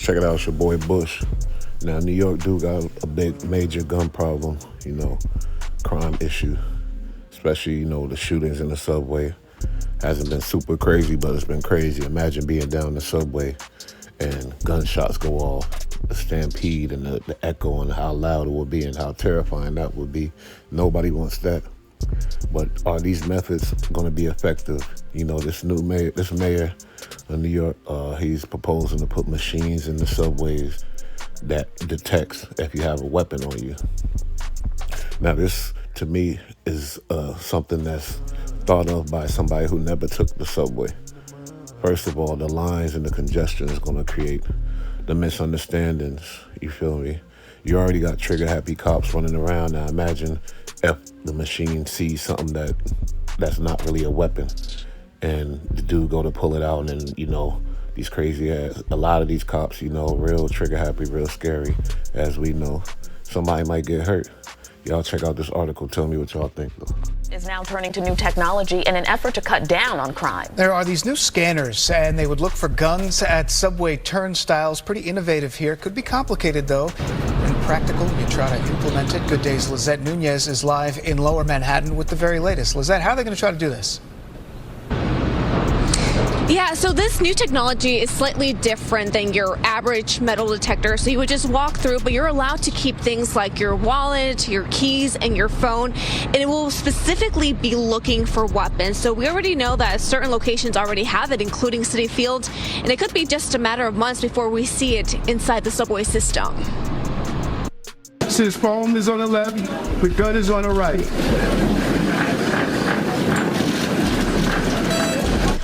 Check it out, it's your boy Bush. Now, New York do got a big, major gun problem, crime issue. Especially, the shootings in the subway. Hasn't been super crazy, but it's been crazy. Imagine being down the subway and gunshots go off, the stampede and the echo and how loud it would be and how terrifying that would be. Nobody wants that. But are these methods going to be effective? This mayor of New York, he's proposing to put machines in the subways that detects if you have a weapon on you. Now, this, to me, is something that's thought of by somebody who never took the subway. First of all, the lines and the congestion is going to create the misunderstandings. You feel me? You already got trigger-happy cops running around. Now, imagine if the machine sees something that's not really a weapon, and the dude go to pull it out, and these crazy ass. A lot of these cops, real trigger-happy, real scary, as we know. Somebody might get hurt. Y'all check out this article. Tell me what y'all think, though. Is now turning to new technology in an effort to cut down on crime. There are these new scanners, and they would look for guns at subway turnstiles. Pretty innovative here. Could be complicated, though, and practical. You try to implement it. Good Day's Lizette Nunez is live in Lower Manhattan with the very latest. Lizette, how are they going to try to do this? Yeah, so this new technology is slightly different than your average metal detector. So you would just walk through, but you're allowed to keep things like your wallet, your keys, and your phone. And it will specifically be looking for weapons. So we already know that certain locations already have it, including Citi Field. And it could be just a matter of months before we see it inside the subway system. So his phone is on the left, the gun is on the right.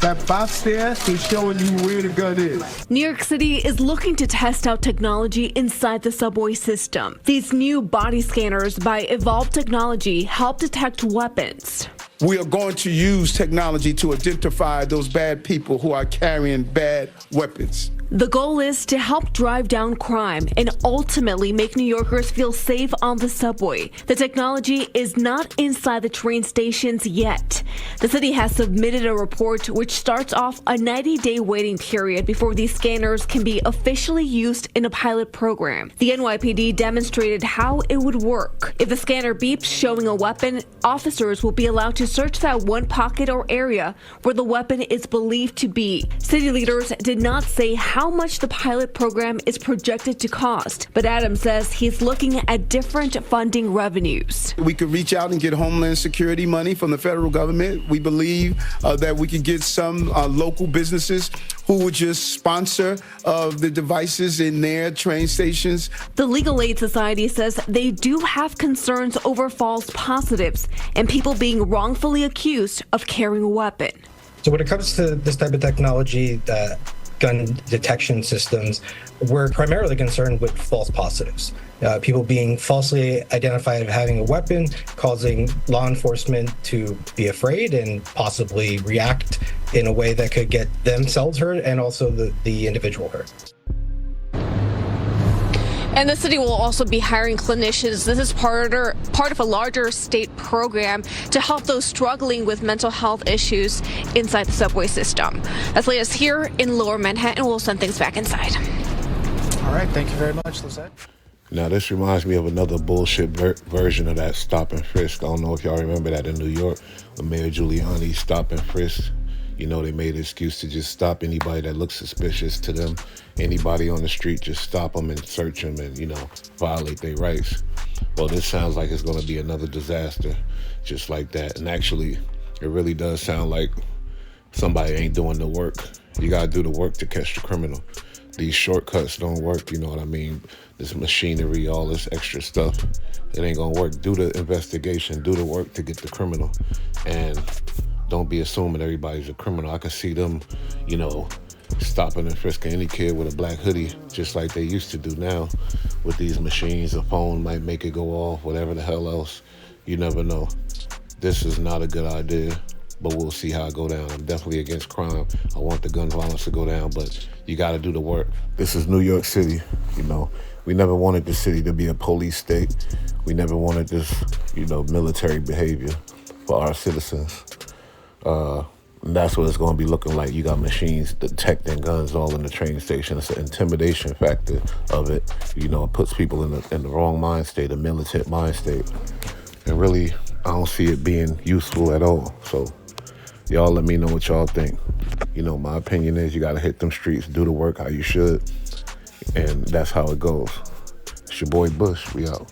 That box there is showing you where the gun is. New York City is looking to test out technology inside the subway system. These new body scanners by Evolved Technology help detect weapons. We are going to use technology to identify those bad people who are carrying bad weapons. The goal is to help drive down crime and ultimately make New Yorkers feel safe on the subway. The technology is not inside the train stations yet. The city has submitted a report which starts off a 90-day waiting period before these scanners can be officially used in a pilot program. The NYPD demonstrated how it would work. If the scanner beeps showing a weapon, officers will be allowed to search that one pocket or area where the weapon is believed to be. City leaders did not say how much the pilot program is projected to cost, but Adams says he's looking at different funding revenues. We could reach out and get Homeland Security money from the federal government. We believe that we could get some local businesses who would just sponsor the devices in their train stations. The Legal Aid Society says they do have concerns over false positives and people being wrongfully accused of carrying a weapon. So when it comes to this type of technology, gun detection systems, we're primarily concerned with false positives. People being falsely identified of having a weapon, causing law enforcement to be afraid and possibly react in a way that could get themselves hurt and also the individual hurt. And the city will also be hiring clinicians. This is part of a larger state program to help those struggling with mental health issues inside the subway system. That's latest here in Lower Manhattan. We'll send things back inside. All right, thank you very much, Lizette. Now, this reminds me of another bullshit version of that stop and frisk. I don't know if y'all remember that in New York, when Mayor Giuliani stop and frisk. They made an excuse to just stop anybody that looks suspicious to them. Anybody on the street, just stop them and search them and, violate their rights. Well, this sounds like it's going to be another disaster just like that. And actually, it really does sound like somebody ain't doing the work. You got to do the work to catch the criminal. These shortcuts don't work, you know what I mean? This machinery, all this extra stuff, it ain't going to work. Do the investigation, do the work to get the criminal. And don't be assuming everybody's a criminal. I can see them, stopping and frisking any kid with a black hoodie, just like they used to do now. With these machines, a phone might make it go off, whatever the hell else. You never know. This is not a good idea, but we'll see how it go down. I'm definitely against crime. I want the gun violence to go down, but you got to do the work. This is New York City, We never wanted the city to be a police state. We never wanted this, military behavior for our citizens. And that's what it's going to be looking like. You got machines detecting guns all in the train station. It's an intimidation factor of it. You know, it puts people in the wrong mind state, a militant mind state. And really, I don't see it being useful at all. So y'all let me know what y'all think. You know, my opinion is you got to hit them streets, do the work how you should. And that's how it goes. It's your boy Bush. We out.